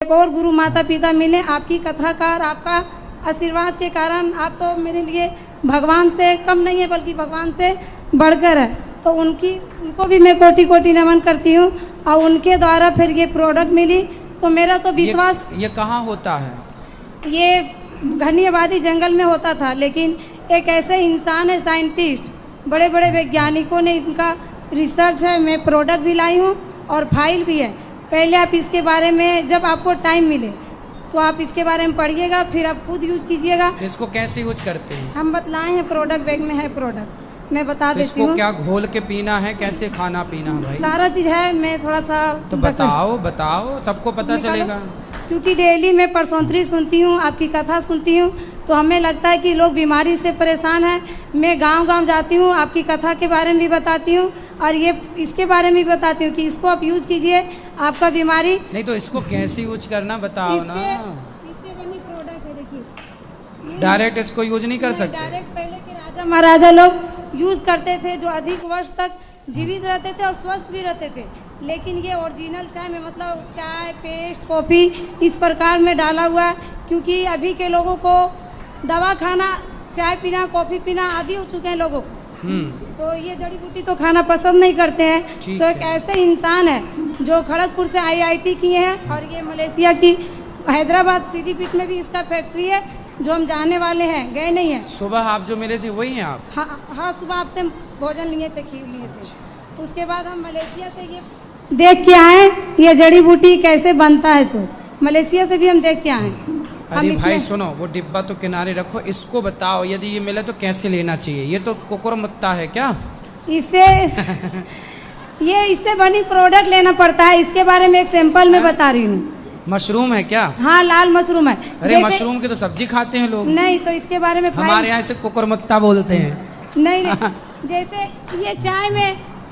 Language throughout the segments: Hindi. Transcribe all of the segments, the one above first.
एक और गुरु माता पिता मिले, आपकी कथाकार, आपका आशीर्वाद के कारण आप तो मेरे लिए भगवान से कम नहीं है बल्कि भगवान से बढ़कर है। तो उनको भी मैं कोटि कोटि नमन करती हूँ। और उनके द्वारा फिर ये प्रोडक्ट मिली तो मेरा तो विश्वास। ये कहाँ होता है? ये घनी आबादी जंगल में होता था, लेकिन एक ऐसे इंसान है साइंटिस्ट, बड़े बड़े वैज्ञानिकों ने इनका रिसर्च है, मैं प्रोडक्ट भी लाई हूँ और फाइल भी है। पहले आप इसके बारे में जब आपको टाइम मिले तो आप इसके बारे में पढ़िएगा, फिर आप खुद यूज कीजिएगा। इसको कैसे यूज करते हैं? हम बतलाए हैं, प्रोडक्ट बैग में है प्रोडक्ट, मैं बता देती हूँ। इसको क्या घोल के पीना है, कैसे खाना पीना है भाई? सारा चीज़ है, मैं थोड़ा सा तो बताओ सबको पता चलेगा। क्योंकि डेली मैं परसोंतरी सुनती हूँ, आपकी कथा सुनती हूँ, तो हमें लगता है कि लोग बीमारी से परेशान हैं। मैं गांव-गांव जाती हूँ, आपकी कथा के बारे में भी बताती हूँ और ये इसके बारे में भी बताती हूँ कि इसको आप यूज़ कीजिए, आपका बीमारी। नहीं तो इसको कैसे यूज करना बताओ ना। इससे बनी प्रोडक्ट है, देखिए। डायरेक्ट इसको यूज नहीं कर सकते? डायरेक्ट पहले के राजा महाराजा लोग यूज़ करते थे, जो अधिक वर्ष तक जीवित रहते थे और स्वस्थ भी रहते थे। लेकिन ये ओरिजिनल चाय में, मतलब चाय, पेस्ट, कॉफ़ी इस प्रकार में डाला हुआ है, क्योंकि अभी के लोगों को दवा खाना, चाय पीना, कॉफ़ी पीना आदि हो चुके हैं लोगों को। तो ये जड़ी बूटी तो खाना पसंद नहीं करते हैं। तो एक ऐसे इंसान है जो खड़गपुर से IIT किए हैं और ये मलेशिया की हैदराबाद सिद्दीपीठ में भी इसका फैक्ट्री है, जो हम जाने वाले हैं, गए नहीं हैं। सुबह आप जो मिले थे वही हैं आप? हाँ, सुबह आपसे भोजन लिए थे, खीर लिए थे। उसके बाद हम मलेशिया से ये देख के आए, ये जड़ी बूटी कैसे बनता है, सो मलेशिया से भी हम देख के आए। अरे भाई सुनो, वो डिब्बा तो किनारे रखो, इसको बताओ यदि ये मिले तो कैसे लेना चाहिए? ये तो कुकुरमुत्ता है क्या? इससे इससे बनी प्रोडक्ट लेना पड़ता है। इसके बारे में एक सैंपल में बता रही हूँ। मशरूम है क्या? हाँ, लाल मशरूम है। अरे मशरूम की तो सब्जी खाते हैं लोग। नहीं, तो इसके बारे में हमारे यहाँ से कुकुरमुत्ता बोलते हैं। नहीं, जैसे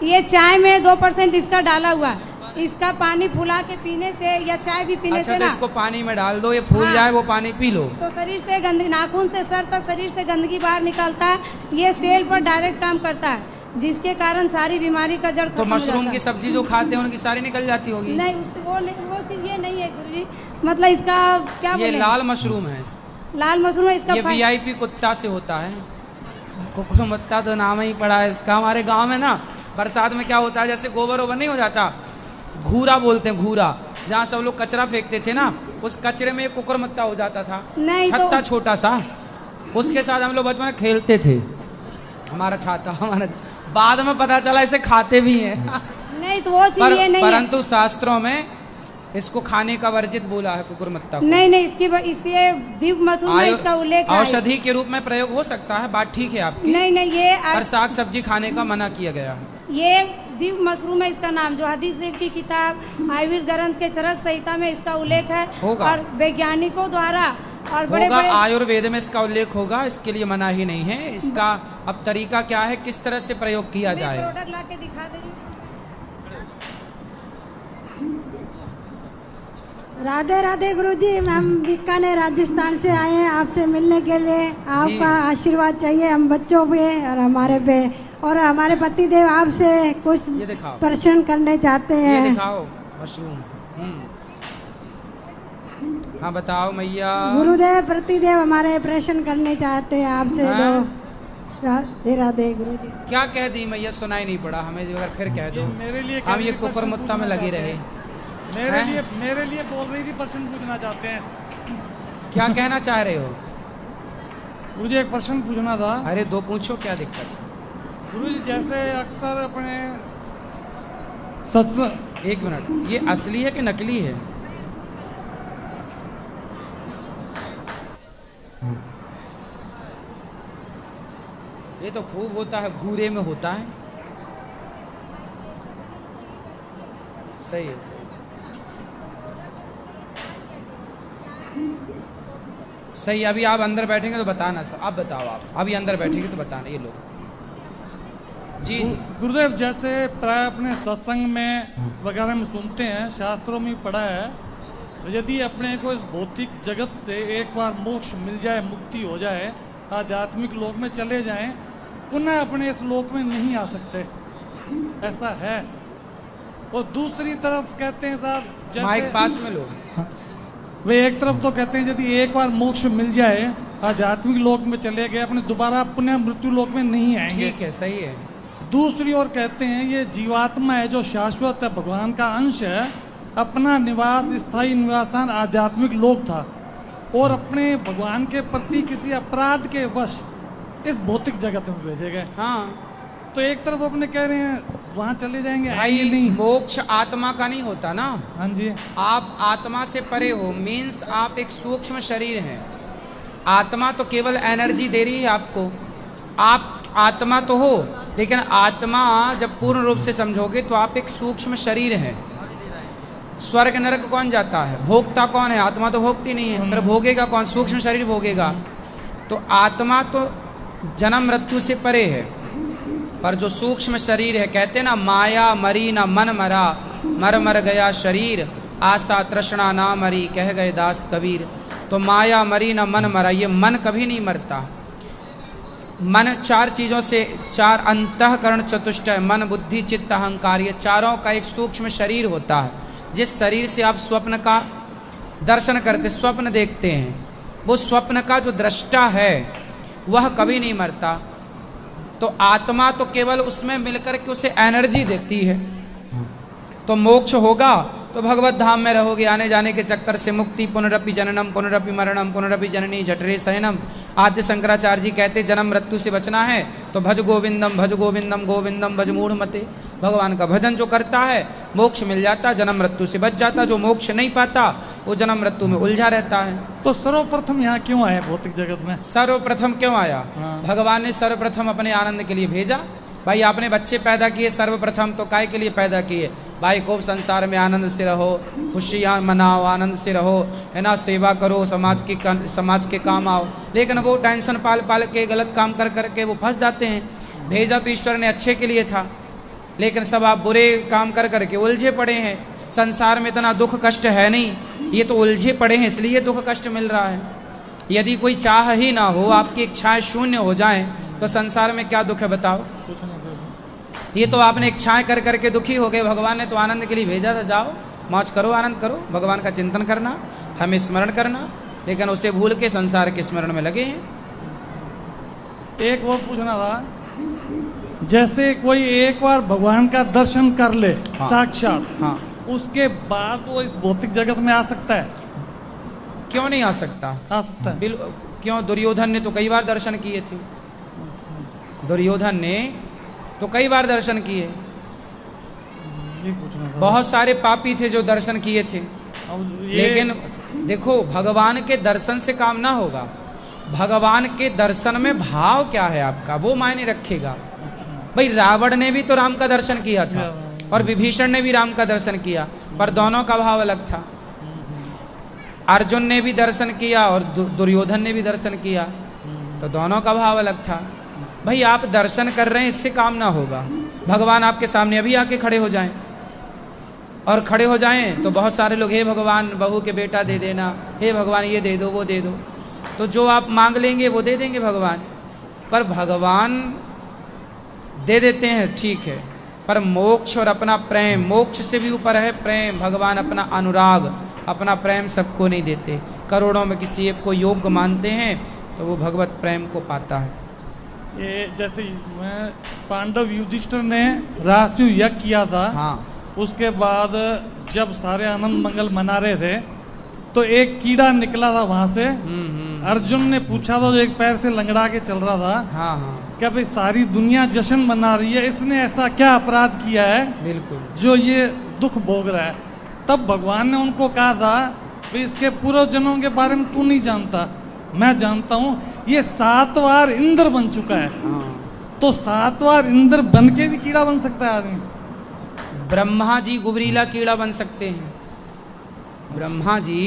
ये चाय में 2% इसका डाला हुआ है। इसका पानी फुला के पीने से या चाय भी पीने से तो ना, इसको पानी में डाल दो, ये फूल जाए, वो पानी पी लो तो शरीर से गंदगी, नाखून से सर तक शरीर से गंदगी बाहर निकलता है। ये सेल पर डायरेक्ट काम करता है, जिसके कारण सारी बीमारी का जड़। तो मशरूम की सब्जी जो खाते हैं उनकी सारी निकल जाती होगी? नहीं, वो चीज़ ये नहीं है गुरुजी। मतलब इसका क्या ये लाल मशरूम है। लाल मशरूम है इसका। ये VIP कुत्ता से होता है। कुकुरमुत्ता तो नाम ही पड़ा है इसका। हमारे गाँव में ना बरसात में क्या होता है, जैसे गोबर ओबर नहीं हो जाता, घूरा बोलते हैं, घूरा, जहाँ सब लोग कचरा फेंकते थे ना, उस कचरे में कुकुरमुत्ता हो जाता था। छत्ता छोटा सा, उसके साथ हम लोग बचपन में खेलते थे। हमारा छाता, हमारा बाद में पता चला इसे खाते भी हैं। नहीं, तो वो चीज़ ये नहीं है। परंतु शास्त्रों में इसको खाने का वर्जित बोला है कुकुरमुत्ता को। नहीं, इससे दिव्य मशरूम में इसका उल्लेख है। औषधि के रूप में प्रयोग हो सकता है, बात ठीक है आपकी। नहीं, ये पर साग सब्जी खाने का मना किया गया है। ये दिव्य मशरूम है इसका नाम, जो हदीस शरीफ की किताब आयुर्वेद ग्रंथ के चरक संहिता में इसका उल्लेख है। और वैज्ञानिकों द्वारा और बड़े आयुर्वेद में इसका उल्लेख होगा, इसके लिए मना ही नहीं है। इसका अब तरीका क्या है, किस तरह से प्रयोग किया जाए? प्रोडक्ट ला के दिखा दे। राधे राधे गुरुजी, हम बीकानेर राजस्थान से आए हैं आपसे मिलने के लिए। आपका आशीर्वाद चाहिए हम बच्चों पे और हमारे पे, और हमारे पतिदेव आपसे कुछ प्रश्न करने चाहते हैं। ये दिखाओ मशरूम। हाँ बताओ मैया। गुरुदेव प्रतिदेव हमारे प्रश्न करने चाहते हैं आपसे। राधे राधे गुरुजी। क्या कह दी मैया, सुनाई नहीं पड़ा हमें, अगर फिर कह दो। मेरे लिए हम ये कुकुरमुत्ता में लगे रहे। मेरे लिए बोल रही थी, प्रश्न पूछना चाहते हैं। क्या कहना चाह रहे हो? मुझे एक प्रश्न पूछना था। अरे दो पूछो, क्या दिक्कत है? गुरुजी, जैसे अक्सर अपने एक मिनट, ये असली है कि नकली है? ये तो खूब होता है, घूरे में होता है। सही है, सही। अभी आप अंदर बैठेंगे तो बताना सर। अब बताओ, आप अभी अंदर बैठेंगे तो बताना। ये लोग जी गुरुदेव, जैसे प्राय अपने सत्संग में वगैरह में सुनते हैं, शास्त्रों में पढ़ा है, यदि अपने को इस भौतिक जगत से एक बार मोक्ष मिल जाए, मुक्ति हो जाए, आध्यात्मिक लोक में चले जाएं, पुनः अपने इस लोक में नहीं आ सकते, ऐसा है। और दूसरी तरफ कहते हैं साहब, माइक पास में लो। वे एक तरफ तो कहते हैं यदि एक बार मोक्ष मिल जाए, आध्यात्मिक लोक में चले गए, अपने दोबारा पुनः मृत्यु लोक में नहीं आएंगे। ठीक है, सही है। दूसरी ओर कहते हैं ये जीवात्मा है जो शाश्वत है, भगवान का अंश है, अपना निवास, स्थायी निवास स्थान आध्यात्मिक लोक था और अपने भगवान के प्रति किसी अपराध के वश इस भौतिक जगत में भेजे गए। हाँ, तो एक तरफ अपने कह रहे हैं वहाँ चले जाएंगे, भाई आएंगे नहीं। मोक्ष आत्मा का नहीं होता ना। हाँ जी, आप आत्मा से परे हो, मीन्स आप एक सूक्ष्म शरीर हैं। आत्मा तो केवल एनर्जी दे रही है आपको। आप आत्मा तो हो, लेकिन आत्मा जब पूर्ण रूप से समझोगे तो आप एक सूक्ष्म शरीर हैं। स्वर्ग नरक कौन जाता है? भोगता कौन है? आत्मा तो भोगती नहीं है। फिर भोगेगा कौन? सूक्ष्म शरीर भोगेगा। तो आत्मा तो जन्म मृत्यु से परे है, पर जो सूक्ष्म शरीर है, कहते ना माया मरी ना मन मरा, मर मर गया शरीर, आशा तृष्णा ना मरी, कह गए दास कबीर। तो माया मरी ना मन मरा, ये मन कभी नहीं मरता। मन चार चीज़ों से, चार अंतःकरण चतुष्टय, मन बुद्धि चित्त अहंकार, ये चारों का एक सूक्ष्म शरीर होता है। जिस शरीर से आप स्वप्न का दर्शन करते, स्वप्न देखते हैं, वो स्वप्न का जो दृष्टा है वह कभी नहीं मरता। तो आत्मा तो केवल उसमें मिलकर के उसे एनर्जी देती है। तो मोक्ष होगा तो भगवत धाम में रहोगे। आने जाने के चक्कर से मुक्ति, पुनरपि जननम पुनरपि मरणम पुनरपि जननी जठरे शयनम। आद्य शंकराचार्य जी कहते जन्म मृत्यु से बचना है तो भज गोविंदम गोविंदम भज मूढ़ मते। भगवान का भजन जो करता है मोक्ष मिल जाता, जन्म मृत्यु से बच जाता। जो मोक्ष नहीं पाता वो जन्म मृत्यु में उलझा रहता है। तो सर्वप्रथम यहाँ क्यों आए भौतिक जगत में? सर्वप्रथम क्यों आया? हाँ। भगवान ने सर्वप्रथम अपने आनंद के लिए भेजा। भाई आपने बच्चे पैदा किए सर्वप्रथम, तो काय के लिए पैदा किए? भाई खूब संसार में आनंद से रहो, खुशियाँ मनाओ, आनंद से रहो, है ना, सेवा करो, समाज के काम आओ। लेकिन वो टेंशन पाल पाल के गलत काम कर करके वो फंस जाते हैं। भेजा तो ईश्वर ने अच्छे के लिए था, लेकिन सब आप बुरे काम कर करके उलझे पड़े हैं। संसार में इतना दुख कष्ट है नहीं, ये तो उलझे पड़े हैं इसलिए दुख कष्ट मिल रहा है। यदि कोई चाह ही ना हो, आपकी इच्छाएं शून्य हो जाएं, तो संसार में क्या दुख है बताओ? ये तो आपने इच्छाएं कर करके दुखी हो गए। भगवान ने तो आनंद के लिए भेजा था, जाओ मौज करो, आनंद करो, भगवान का चिंतन करना, हमें स्मरण करना, लेकिन उसे भूल के संसार के स्मरण में लगे हैं। एक और पूछना था, जैसे कोई एक बार भगवान का दर्शन कर ले, हाँ, साक्षात, हाँ, उसके बाद वो इस भौतिक जगत में आ सकता है? क्यों नहीं आ सकता? आ सकता है। क्यों? दुर्योधन ने तो कई बार दर्शन किए थे। दुर्योधन ने तो कई बार दर्शन किए। ये पूछना था। बहुत सारे पापी थे जो दर्शन किए थे। लेकिन देखो, भगवान के दर्शन से काम ना होगा। भगवान के दर्शन में भाव क्या है आपका, वो मायने रखेगा। भाई रावण ने भी तो राम का दर्शन किया था और विभीषण ने भी राम का दर्शन किया, पर दोनों का भाव अलग था। अर्जुन ने भी दर्शन किया और दुर्योधन ने भी दर्शन किया, तो दोनों का भाव अलग था। भाई आप दर्शन कर रहे हैं, इससे काम ना होगा। भगवान आपके सामने अभी आके खड़े हो जाएं, और खड़े हो जाएं तो बहुत सारे लोग, हे भगवान बहू के बेटा दे देना, हे भगवान ये दे दो वो दे दो, तो जो आप मांग लेंगे वो दे देंगे भगवान। पर भगवान दे देते हैं, ठीक है, पर मोक्ष और अपना प्रेम, मोक्ष से भी ऊपर है प्रेम। भगवान अपना अनुराग, अपना प्रेम सबको नहीं देते। करोड़ों में किसी एक को योग्य मानते हैं तो वो भगवत प्रेम को पाता है। ये जैसे मैं पांडव युधिष्ठिर ने राष्ट्रीय यज्ञ किया था, हाँ, उसके बाद जब सारे आनंद मंगल मना रहे थे तो एक कीड़ा निकला था वहां से। अर्जुन ने पूछा था, जो एक पैर से लंगड़ा के चल रहा था, हाँ, हाँ, क्या भाई सारी दुनिया जश्न मना रही है, इसने ऐसा क्या अपराध किया है बिल्कुल जो ये दुख भोग रहा है? तब भगवान ने उनको कहा था, भाई इसके पूर्व जन्मों के बारे में तू नहीं जानता, मैं जानता हूँ। ये 7 बार इंद्र बन चुका है। हाँ। तो 7 बार इंद्र बन के भी कीड़ा बन सकता है आदमी? ब्रह्मा जी गुबरीला कीड़ा बन सकते हैं। ब्रह्मा जी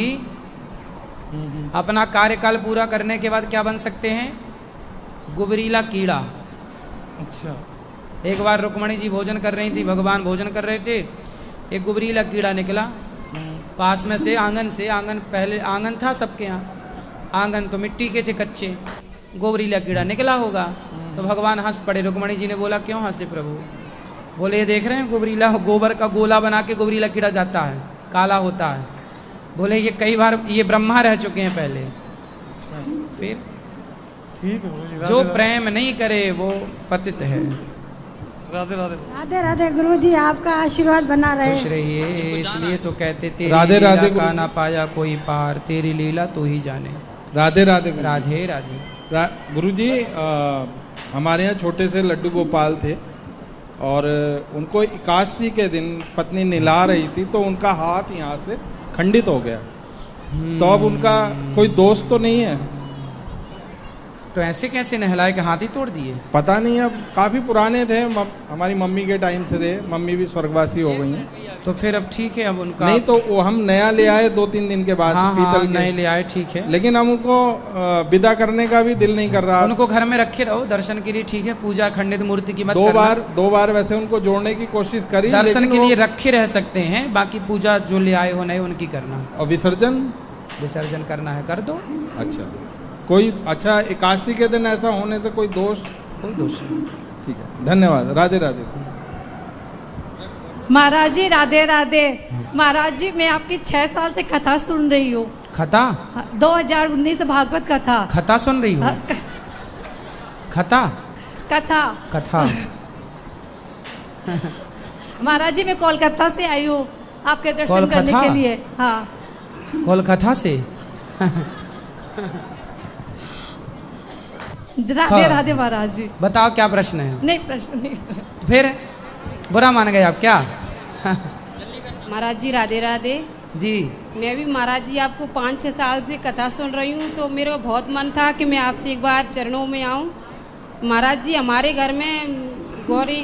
अपना कार्यकाल पूरा करने के बाद क्या बन सकते हैं? गुबरीला कीड़ा। अच्छा। एक बार रुक्मणी जी भोजन कर रही थी, भगवान भोजन कर रहे थे, एक गुबरीला कीड़ा निकला पास में से, आंगन पहले आंगन था सबके यहाँ, आंगन तो मिट्टी के थे कच्चे, गुबरीला कीड़ा निकला होगा। तो भगवान हंस पड़े। रुक्मणी जी ने बोला, क्यों हंसे प्रभु? बोले, ये देख रहे हैं गुबरीला, गोबर का गोला बना के गुबरीला कीड़ा जाता है, काला होता है, बोले ये कई बार ये ब्रह्मा रह चुके हैं पहले। फिर ठीक है गुरुजी, जो राधे प्रेम नहीं करे वो पतित है। राधे राधे। राधे राधे गुरुजी, आपका आशीर्वाद बना रहे। खुश रहिए, इसलिए तो कहते तेरी राधे लीला राधे का गुरुजी। ना पाया कोई पार, तेरी लीला तो ही जाने। राधे राधे गुरुजी। राधे राधे। गुरुजी, हमारे यहाँ छोटे से लड्डू गोपाल थे और उनको एकादशी के दिन पत्नी नहला रही थी तो उनका हाथ यहाँ से खंडित हो गया। तो अब उनका कोई दोस्त तो नहीं है? तो ऐसे कैसे नहलाए के हाथ ही तोड़ दिए? पता नहीं, अब काफ़ी पुराने थे, हमारी मम्मी के टाइम से थे, मम्मी भी स्वर्गवासी हो गई हैं। तो फिर अब ठीक है, अब उनका नहीं तो वो हम नया ले आए 2-3 दिन के बाद। हाँ पीतल के। नए ले आए, ठीक है। लेकिन हम उनको विदा करने का भी दिल नहीं कर रहा। उनको घर में रखे रहो दर्शन के लिए, ठीक है। पूजा खंडित मूर्ति की मत करना। दो बार वैसे उनको जोड़ने की कोशिश करी, दर्शन लेकिन के वो- लिए रखे रह सकते हैं, बाकी पूजा जो ले आए हो नए उनकी करना। और विसर्जन करना है कर दो। अच्छा, कोई अच्छा एकादशी के दिन ऐसा होने से कोई दोष? कोई दोष नहीं। ठीक है, धन्यवाद। राधे राधे। महाराज जी राधे राधे। महाराज जी मैं आपकी 6 साल से कथा सुन रही हूँ। खता 2019 भागवत कथा। खता सुन रही हो? खता कथा कथा। महाराज जी मैं कोलकाता से आई हूँ आपके दर्शन कोलकाता? करने के लिए। हाँ कोलकाता से। राधे राधे महाराज जी। बताओ क्या प्रश्न है? नहीं प्रश्न नहीं। फिर बुरा मान गए आप क्या? महाराज जी राधे राधे। जी मैं भी महाराज जी आपको 5-6 साल से कथा सुन रही हूँ, तो मेरा बहुत मन था कि मैं आपसे एक बार चरणों में आऊँ। महाराज जी हमारे घर में गौरी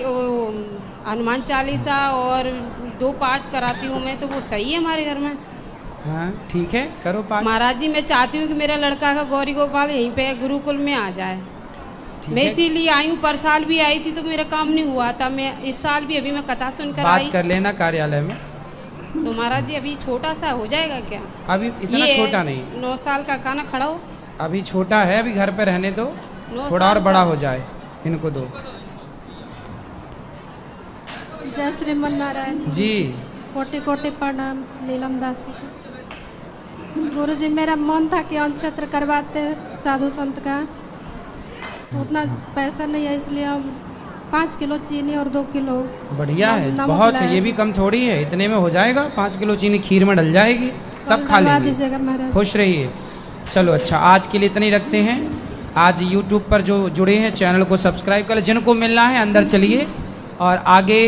हनुमान चालीसा और 2 पाठ कराती हूँ मैं, तो वो सही है हमारे घर में? हाँ ठीक है, करो पाठ। महाराज जी मैं चाहती हूँ कि मेरा लड़का का गौरी गोपाल यहीं पे गुरुकुल में आ जाए। मैं है। इसीलिए आई हूँ, पर साल भी आई थी तो मेरा काम नहीं हुआ था। मैं इस साल भी अभी मैं कथा सुनकर आई। बात कर लेना कार्यालय में। तो महाराज जी अभी छोटा सा हो जाएगा क्या? अभी इतना ये छोटा नहीं, 9 साल का खाना खड़ा हो। अभी छोटा है, अभी घर पे रहने दो, 9 थोड़ा और साल बड़ा का। हो जाए, इनको दो। जय श्रीमन नारायण। जी कोटि कोटि प्रणाम लीलम दासी का। गुरुजी मेरा मन था कि अंतक्षेत्र करवाते साधु संत का, तो उतना पैसा नहीं है, इसलिए हम 5 किलो चीनी और 2 किलो बढ़िया है, नमक बहुत है। लाए। ये भी कम थोड़ी है, इतने में हो जाएगा। 5 किलो चीनी खीर में डल जाएगी, सब खा डलवा लेंगे। दीजिएगा महाराज। खुश रहिए। चलो अच्छा, आज के लिए इतना ही रखते हैं। आज YouTube पर जो जुड़े हैं चैनल को सब्सक्राइब कर, जिनको मिलना है अंदर चलिए और आगे